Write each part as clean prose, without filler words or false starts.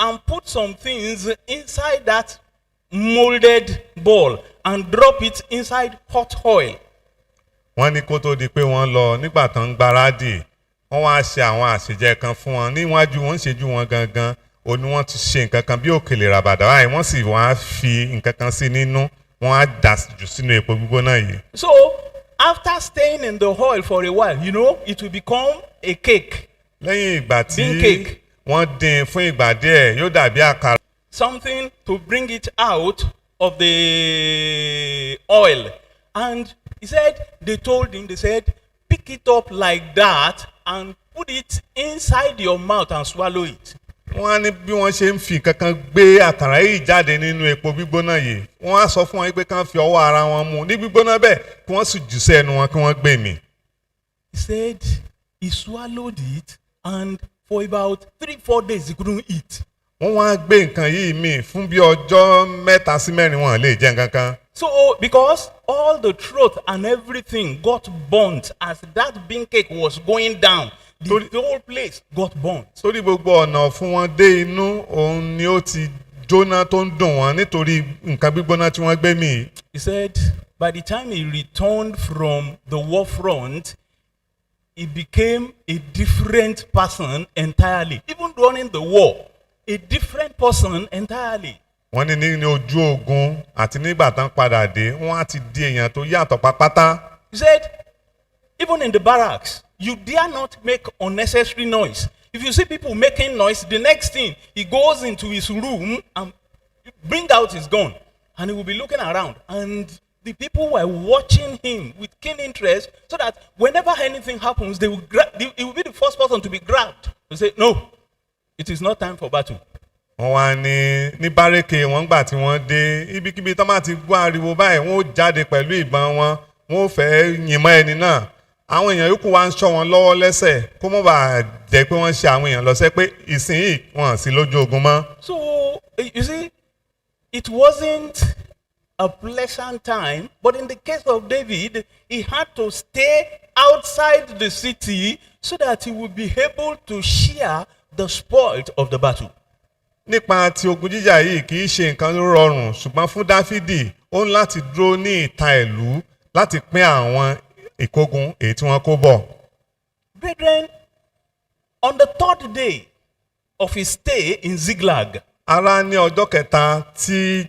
and put some things inside that molded ball and drop it inside hot oil. Wọ́n ní kó tó di pé wọ́n lọ nígbà tó ń gbáradì wọ́n wá ṣe àwọn àṣejẹ kan fún wọn níwájú wọn ṣejú wọn gangan ó ní wọ́n ti ṣe nǹkan kan bí òkèlè ràbàdà báyìí wọ́n sì wá fi nǹkan kan sí nínú wọ́n á dà jù sínú epo gbígbóná yìí. So after staying in the oil for a while, you know, it will become a cake. Lẹ́yìn ìgbà tí Bean cake. wọ́n dín fún ìgbà díẹ̀ yóò dàbí àkàrà. Something to bring it out of the oil. And he said, they told him, they said, pick it up like that and put it inside your mouth and swallow it. Wọ́n á ní bí wọ́n ṣe ń fi kankan gbé àkàrà yìí jáde nínú epo gbígbóná yìí wọ́n á sọ fún wọn pé kán fi ọwọ́ ara wọn mú ní gbígbóná bẹ́ẹ̀ kí wọ́n sì jù sẹ́nu wọn kí wọ́n gbé mì. He said he swallowed it and for about 3-4 days he couldn't eat. Wọ́n wá gbé nǹkan yìí mì fún bí ọjọ́ 3 sí 4 wọn lè jẹ nǹkan kan. So because all the throat and everything got burnt as that bean cake was going down, the whole place got burnt. Sórí gbogbo ọ̀nà fún wọn dé inú òun ni ó ti jóná tó ń dùn wọ́n nítorí nǹkan gbígbóná tí wọ́n gbé mì. He said by the time he returned from the war front, he became a different person entirely. Even during the war, a different person entirely. Wọ́n ní ní ojú ogun àti nígbà tán padà dé wọ́n á ti di èèyàn tó yàtọ̀ pápátá. He said even in the barracks, you dare not make unnecessary noise. If you see people making noise, the next thing, he goes into his room and bring out his gun. And he will be looking around. And the people were watching him with keen interest so that whenever anything happens, he will be the first person to be grabbed. They say, no, it is not time for battle. Wọ́n wá ní bárẹ́kè wọ́n gbà tí wọ́n dé ibikíbi tó máa ti gbọ́ ariwo báyìí wọ́n ó jáde pẹ̀lú ìbọn wọn wọ́n ó fẹ́ yìnbọn ẹni náà. Àwọn èèyàn yòókù wá ń ṣọ́ wọn lọ́wọ́ lẹ́sẹ̀ kó mọ́ bàa jẹ́ pé wọ́n ṣe àwọn èèyàn lọ́sẹ̀ pé ìsinyìí wọn sí lójú ogun mọ́. So you see, it wasn't a pleasant time, but in the case of David, he had to stay outside the city so that he would be able to share the spoil of the battle. Nípa ti ogun jíjà yìí kì í ṣe nǹkan ló rọrùn ṣùgbọ́n fún Dáfídì ó ń láti dúró ní ìta ìlú láti pín àwọn ìkógun èyí tí wọ́n kó bọ̀. Brethren, on the 3rd day of his stay in Ziklag. Ará ní ọjọ́ kẹta tí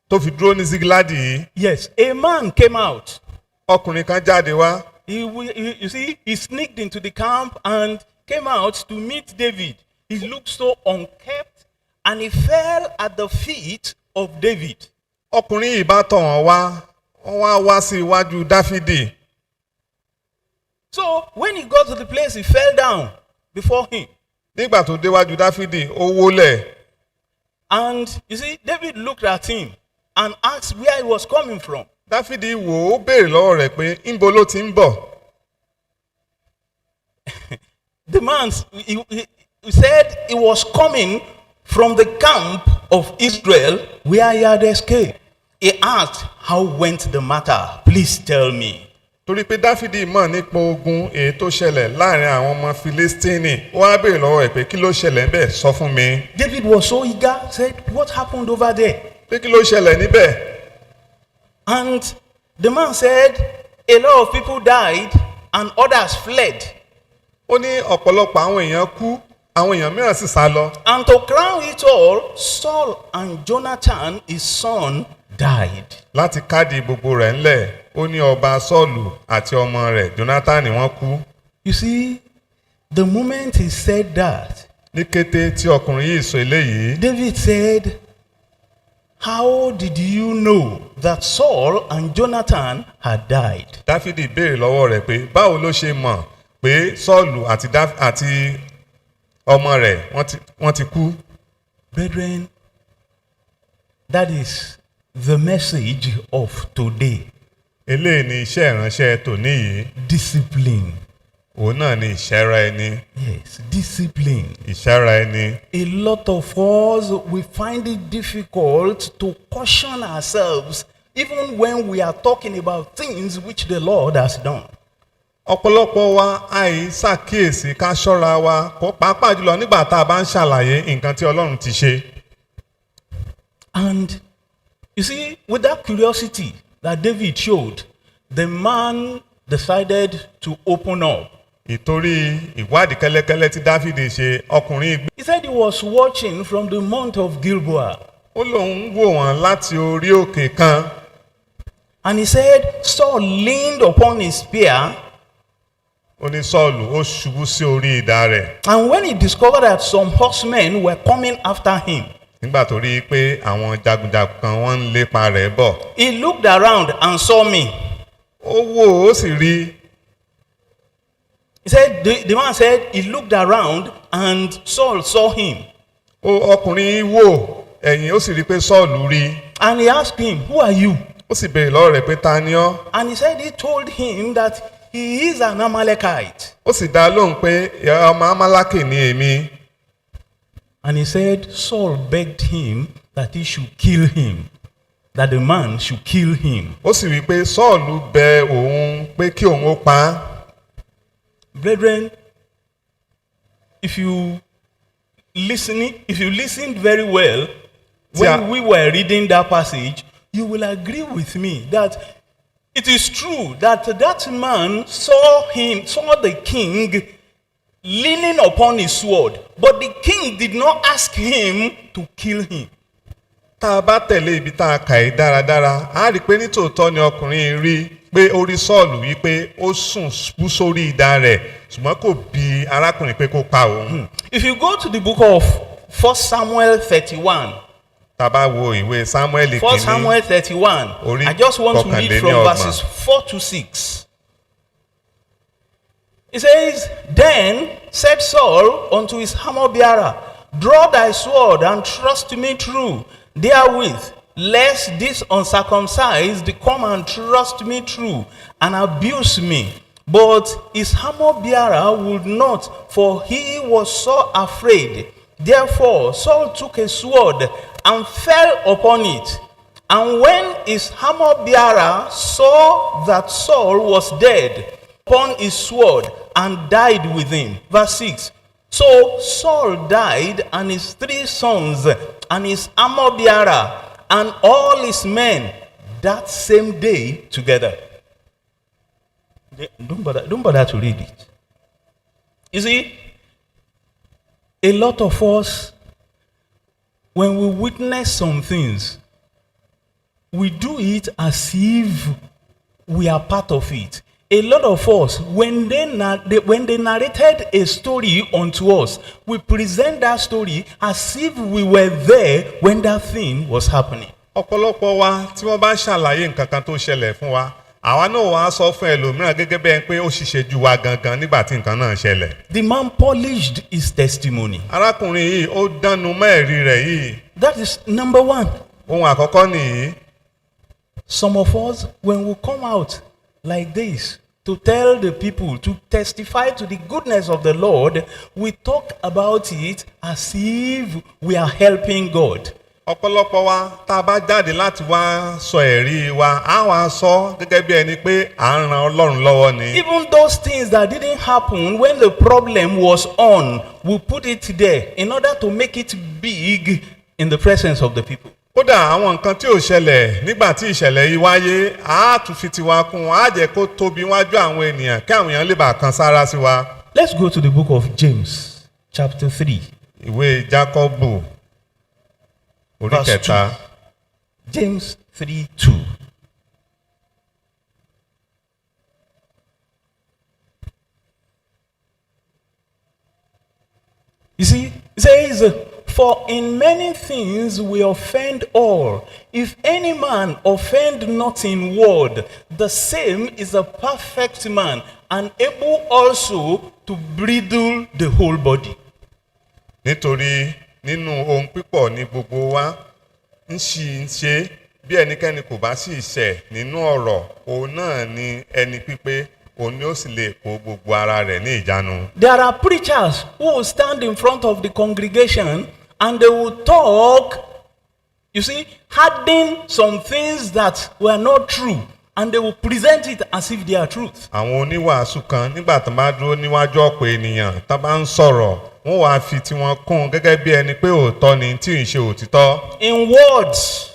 tó fi dúró ní Ziklagi yìí. Yes, a man came out. Ọkùnrin kan jáde wá. You see, he sneaked into the camp and came out to meet David. He looked so unkempt and he fell at the feet of David. Ọkùnrin yìí bá tọ̀ wọ́n wá sí iwájú Dáfídì. So when he got to the place, he fell down before him. Nígbà tó déwájú Dáfídì, ó wólẹ̀. And you see, David looked at him and asked where he was coming from. Dáfídì wò ó béèrè lọ́wọ́ rẹ̀ pé ńbo ló ti ń bọ̀. The man he said he was coming from the camp of Israel where he had escaped. He asked, how went the matter? Please tell me. Torí pé Dáfídì mọ̀ nípa ogun èyí tó ṣẹlẹ̀ láàrin àwọn ọmọ Filistini, ó wá béèrè lọ́wọ́ ẹ̀ pé kí ló ṣẹlẹ̀ níbẹ̀ sọ fún mi. David was so eager, said, what happened over there? Pé kí ló ṣẹlẹ̀ níbẹ̀? And the man said, a lot of people died and others fled. Ó ní ọ̀pọ̀lọpọ̀ àwọn èèyàn kú, àwọn èèyàn mìíràn sì sá lọ. And to crown it all, Saul and Jonathan, his son, died. Láti kádìí gbogbo rẹ̀ ńlẹ̀, ó ní ọba Sọ́ọ̀lù àti ọmọ rẹ̀ Jonathan wọ́n kú. You see, the moment he said that, ní kété tí ọkùnrin yìí sọ eléyìí, David said, how did you know that Saul and Jonathan had died? Dáfídì béèrè lọ́wọ́ rẹ̀ pé báwo ló ṣe mọ̀ pé Sọ́ọ̀lù àti ọmọ rẹ̀ wọ́n ti kú. Brethren, that is the message of today. Eléyìí ni iṣẹ́ ìránṣẹ́ tòní yìí. Discipline. Òun náà ni ìṣẹ́ra ẹni. Yes, discipline. Ìṣẹ́ra ẹni. A lot of us, we find it difficult to caution ourselves even when we are talking about things which the Lord has done. ọ̀pọ̀lọpọ̀ wa àìsàkíyèsí ká ṣọ́ra wa kó pàápàá jùlọ nígbà tá a bá ń ṣàlàyé nǹkan tí Ọlọ́run ti ṣe. And you see, with that curiosity that David showed, the man decided to open up. ìtorí ìwádìí kẹ́lẹ́kẹ́lẹ́ tí Dáfídì ṣe ọkùnrin ìgbé. He said he was watching from the mount of Gilboa. ó lóun wò wọ́n láti orí òkè kan. And he said, Saul leaned upon his spear. ó ní Sọ́ọ̀lù ó ṣubú sí orí idà rẹ̀. And when he discovered that some horsemen were coming after him, nígbà tó rí i pé àwọn jagunjagun kan wọ́n ń lépa rẹ̀ bọ̀. he looked around and saw me. ó wò ó sì rí. He said, the man said, he looked around and Saul saw him. ọkùnrin wò ẹ̀yìn ó sì rí i pé Sọ́ọ̀lù rí. And he asked him, who are you? ó sì béèrè lọ́wọ́ rẹ̀ pé ta ni ọ́. And he said he told him that he is an Amalekite. ó sì dá lóhùn pé ọmọ Amálákè ni èmi. And he said Saul begged him that he should kill him, that the man should kill him. ó sì wí pé Sọ́ọ̀lù bẹ òun pé kí òun ó pa á. Brethren, if you listened very well when we were reading that passage, you will agree with me that it is true that that man saw the king leaning upon his sword, but the king did not ask him to kill him. tá a bá tẹ̀lé ibi tá a kà í dáradára a rí i pé nítòótọ́ ni ọkùnrin rí pé ó rí Sọ́ọ̀lù wípé ó sùn bú sórí idà rẹ̀ ṣùgbọ́n kò bi arákùnrin pé kó pa òun. If you go to the book of 1 Samuel 31, tá a bá wo ìwé Samuel 1 kìíní Samuel 31, Orí I just want to read from kọkànléníọgbọ̀n. verses 4 to 6. It says, Then said Saul unto his armor bearer, Draw thy sword and thrust me through therewith, lest this uncircumcised come and thrust me through and abuse me. But his armor bearer would not, for he was so afraid. Therefore Saul took a sword and fell upon it. And when his armor bearer saw that Saul was dead upon his sword, and died with him. Verse 6. So Saul died, and his 3 sons, and his armor bearer, and all his men that same day together. Don't bother to read it. You see, a lot of us, when we witness some things, we do it as if we are part of it. A lot of us, when they narrated a story unto us, we present that story as if we were there when that thing was happening. ọ̀pọ̀lọpọ̀ wa tí wọ́n bá ṣàlàyé nǹkan kan tó ṣẹlẹ̀ fún wa àwa náà wàá sọ fún ẹlòmíràn gẹ́gẹ́ bẹ́ẹ̀ pé ó ṣiṣẹ́ ju wa gangan nígbà tí nǹkan náà ṣẹlẹ̀. The man polished his testimony. arákùnrin yìí ó dánu mọ́ ẹ̀rí rẹ̀ yìí. That is number one. ohun àkọ́kọ́ nìyí. Some of us, when we come out like this, to tell the people, to testify to the goodness of the Lord, we talk about it as if we are helping God. ọ̀pọ̀lọpọ̀ wa tá a bá jáde láti wá sọ ẹ̀rí wa á wá sọ gẹ́gẹ́ bí ẹni pé à ń ran Ọlọ́run lọ́wọ́ ni. Even those things that didn't happen when the problem was on, we put it there in order to make it big in the presence of the people. kódà àwọn nǹkan tí ò ṣẹlẹ̀ nígbà tí ìṣẹ̀lẹ̀ yìí wáyé á tún fi tiwa kún á jẹ́ kó tóbi wájú àwọn ènìyàn kí àwọn èèyàn lè bá kan sára sí wa. Let's go to the book of James, chapter 3. ìwé Jákọ́bù orí Verse kẹta. James 3:2. You see, it says, For in many things we offend all. If any man offend not in word, the same is a perfect man, and able also to bridle the whole body. nítorí nínú ohun pípọ̀ ní gbogbo wa ń ṣe bí ẹnikẹ́ni kò bá sì ṣẹ̀ nínú ọ̀rọ̀ òun náà ni ẹni pípé òun ni ó sì lè kó gbogbo ara rẹ̀ ní ìjánu. There are preachers who will stand in front of the congregation and they will talk, you see, adding some things that were not true, and they will present it as if they are truth. àwọn oníwàásù kan nígbà tó bá dúró níwájú ọ̀pọ̀ ènìyàn tó bá ń sọ̀rọ̀ wọ́n wàá fi tiwọn kún gẹ́gẹ́ bí ẹni pé òótọ́ ni tí ì ṣe òtítọ́. In words,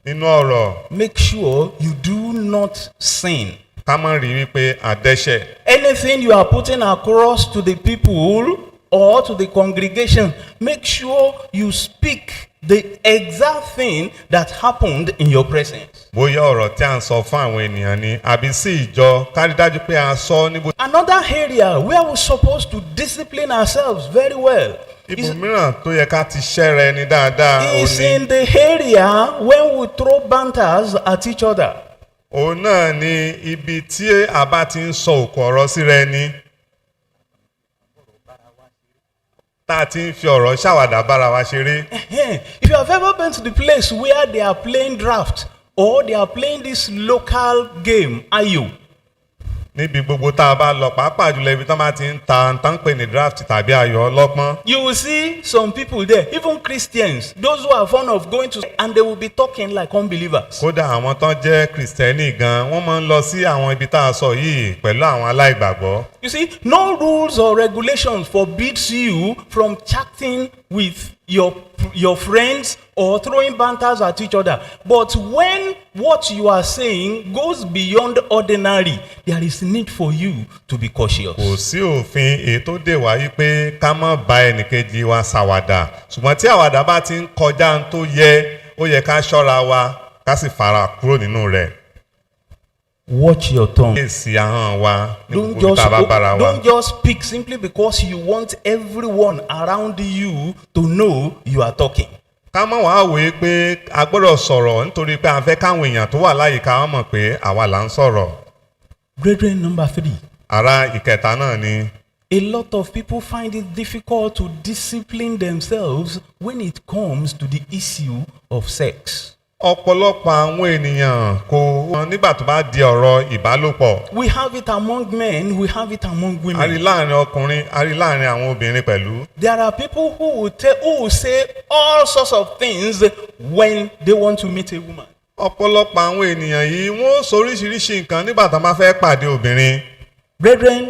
nínú ọ̀rọ̀ make sure you do not sin. ká mọ̀ rí wípé àdẹ́ṣẹ̀. Anything you are putting across to the people or to the congregation, make sure you speak the exact thing that happened in your presence. bóyá ọ̀rọ̀ tí a ń sọ fún àwọn ènìyàn ni àbí sí ìjọ ká rí dájú pé a sọ níbo. Another area where we're supposed to discipline ourselves very well ibòmíràn tó yẹ ká ti ṣẹ́ra ẹni dáadáa is in the area when we throw banters at each other. òun náà ni ibi tí a bá ti ń sọ òkò ọ̀rọ̀ síra ẹni tá a ti ń fi ọ̀rọ̀ ṣàwàdà bára wa ṣeré. If you have ever been to the place where they are playing draft or they are playing this local game, ayo, níbi gbogbo tá a bá lọ pàápàá jùlọ ibi tí wọ́n bá ti ń ta tán pè ní draft tàbí ayò ọlọ́pọ́n. you will see some people there, even Christians, those who are fond of going to, and they will be talking like unbelievers. kódà àwọn tán jẹ́ kìrìsìtẹ́nì gan wọ́n máa ń lọ sí àwọn ibi tá a sọ yìí pẹ̀lú àwọn aláìgbàgbọ́. You see, no rules or regulations forbids you from chatting with your friends or throwing banters at each other. But when what you are saying goes beyond ordinary, there is need for you to be cautious. kò sí òfin èyí tó dè wá yí pé ká má bá ẹnìkejì wa ṣàwàdà ṣùgbọ́n tí àwàdà bá ti ń kọjá tó yẹ ó yẹ ká ṣọ́ra wa ká sì fara kúrò nínú rẹ̀. Watch your tongue. èsì ahọ́n wa ní Don't gbogbo tá a bá bára wa. don't just speak simply because you want everyone around you to know you are talking. ká mọ̀ wá wòye pé a gbọ́dọ̀ sọ̀rọ̀ nítorí pé a fẹ́ káwọn èèyàn tó wà láyìíká wọn mọ̀ pé àwa là ń sọ̀rọ̀. Brethren, number 3. ara ìkẹta náà ni A lot of people find it difficult to discipline themselves when it comes to the issue of sex. ọ̀pọ̀lọpọ̀ àwọn ènìyàn kò nígbà tó bá di ọ̀rọ̀ ìbálòpọ̀. We have it among men, we have it among a rí women. láàrin ọkùnrin a rí láàrin àwọn obìnrin pẹ̀lú. There are people who will say all sorts of things when they want to meet a woman. ọ̀pọ̀lọpọ̀ àwọn ènìyàn yìí wọ́n sọ oríṣiríṣi nǹkan nígbà tó máa fẹ́ pàdé obìnrin. Brethren,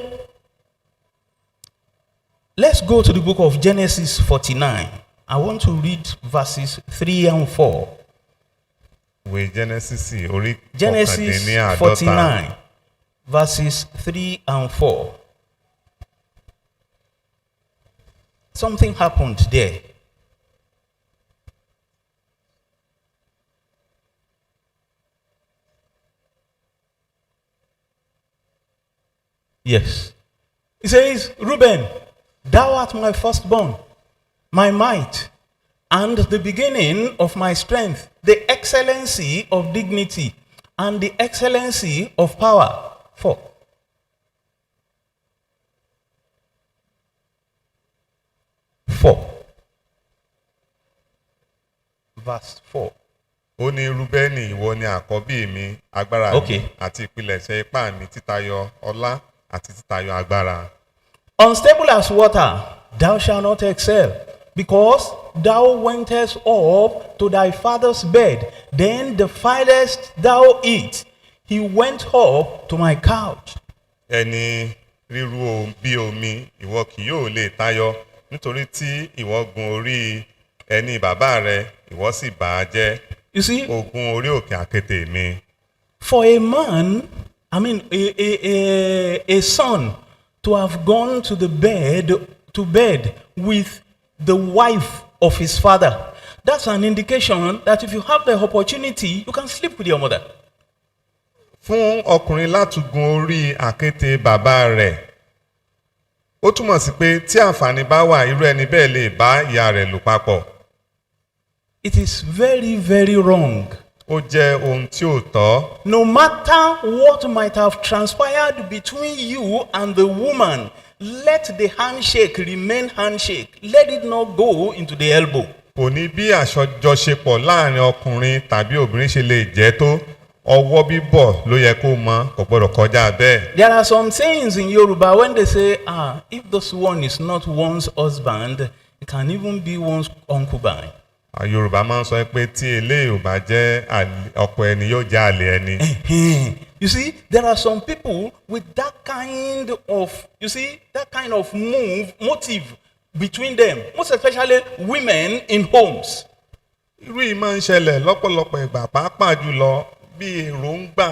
let's go to the book of Genesis 49. I want to read verses 3 and 4. ìwé Genesis orí Genesis kọkàndínláàdọ́ta 49, verses 3 and 4. Something happened there. Yes. He says, Reuben, thou art my firstborn, my might, and the beginning of my strength, the excellency of dignity, and the excellency of power. 4. Verse 4. ó ní Rúbẹ́nì ìwọ ni àkọ́bí mi agbára Okay. mi àti ìpilẹ̀ṣẹ̀ ipá mi títayọ ọlá àti títayọ agbára. Unstable as water, thou shalt not excel, because thou wentest up to thy father's bed, then defilest thou it. He went up to my couch. ẹni ríru bí omi ìwọ kì yóò lè tayọ nítorí tí ìwọ gun orí ẹni bàbá rẹ ìwọ sì bà á jẹ́. You see, ó gun orí òkè àkéte mi. for a man, a son to have gone to bed with the wife of his father, that's an indication that if you have the opportunity, you can sleep with your mother. fún ọkùnrin láti gun orí àkéte bàbá rẹ̀ ó túmọ̀ sí pé tí àǹfààní bá wà irú ẹni bẹ́ẹ̀ lè bá ìyá rẹ̀ lò papọ̀. It is very, very wrong. ó jẹ́ ohun tí ò tọ́. No matter what might have transpired between you and the woman, let the handshake remain handshake. Let it not go into the elbow. kò ní bí àjọṣepọ̀ láàrin ọkùnrin tàbí obìnrin ṣe lè jẹ́ tó ọwọ́ bíbọ̀ ló yẹ kó mọ kò gbọ́dọ̀ kọjá bẹ́ẹ̀. There are some sayings in Yoruba when they say, if this one is not one's husband, it can even be one's concubine. Yorùbá máa ń sọ pé tí eléyìí ò bá jẹ́ ọkọ ẹni yóò jẹ́ àlè ẹni. You see, there are some people with that kind of, motive between them, most especially women in homes. Irú yìí máa ń ṣẹlẹ̀ lọ́pọ̀lọpọ̀ ìgbà pàápàá jùlọ bí èròǹgbà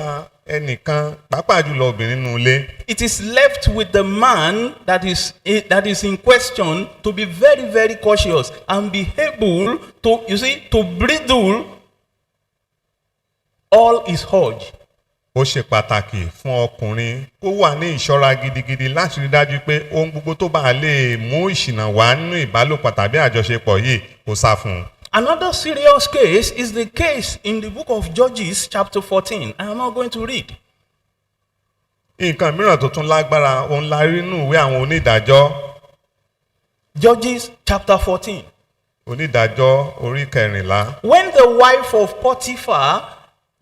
ẹnìkan pàápàá jùlọ obìnrin nínú ilé. It is left with the man that is in question to be very, very cautious and be able to bridle all his urge. Ó ṣe pàtàkì fún ọkùnrin kó wà ní ìṣọ́ra gidigidi láti rí dájú pé ohun gbogbo tó bá lè mú ìṣìnà wá nínú ìbálòpọ̀ tàbí àjọṣepọ̀ yìí kó sá fún un. Another serious case is the case in the book of Judges chapter 14. I am not going to read. Nǹkan mìíràn tó tún lágbára òun la rí nínú ìwé àwọn onídàájọ́. Judges chapter 14. Onídàájọ́ orí 14. When the wife of Potiphar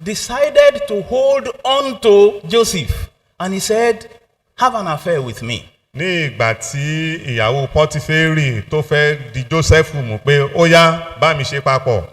decided to hold on to Joseph, and he said, have an affair with me. Ní ìgbà tí ìyàwó Pọ́tíférì tó fẹ́ di Jósẹ́fù mú pé ó yá bá mi ṣe papọ̀.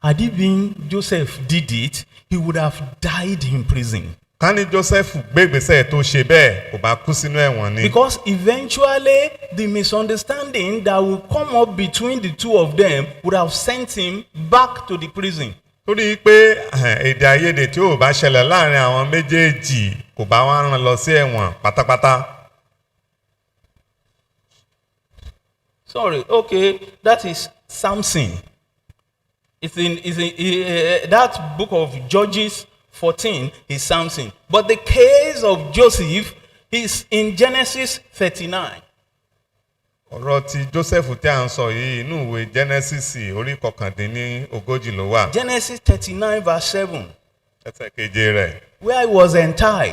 Had it been Joseph did it, he would have died in prison. Ká ní Jósẹ́fù gbégbèsè tó ṣe bẹ́ẹ̀ kò bá kú sínú ẹ̀wọ̀n ni. Because eventually the misunderstanding that will come up between the two of them would have sent him back to the prison. Torí pé èdè àìyedè tí ò bá ṣẹlẹ̀ láàrin àwọn méjèèjì kò bá wọn rán lọ sí ẹ̀wọ̀n pátápátá. Sorry, okay, that is Samson. It's in that book of Judges 14 is Samson. But the case of Joseph is in Genesis 39. Ọ̀rọ̀ ti Jósẹ́fù tí a ń sọ yìí inú ìwé Genesis orí 19 ló wà. Genesis 39 verse 7. Ẹsẹ̀ keje rẹ̀. Where he was enticed.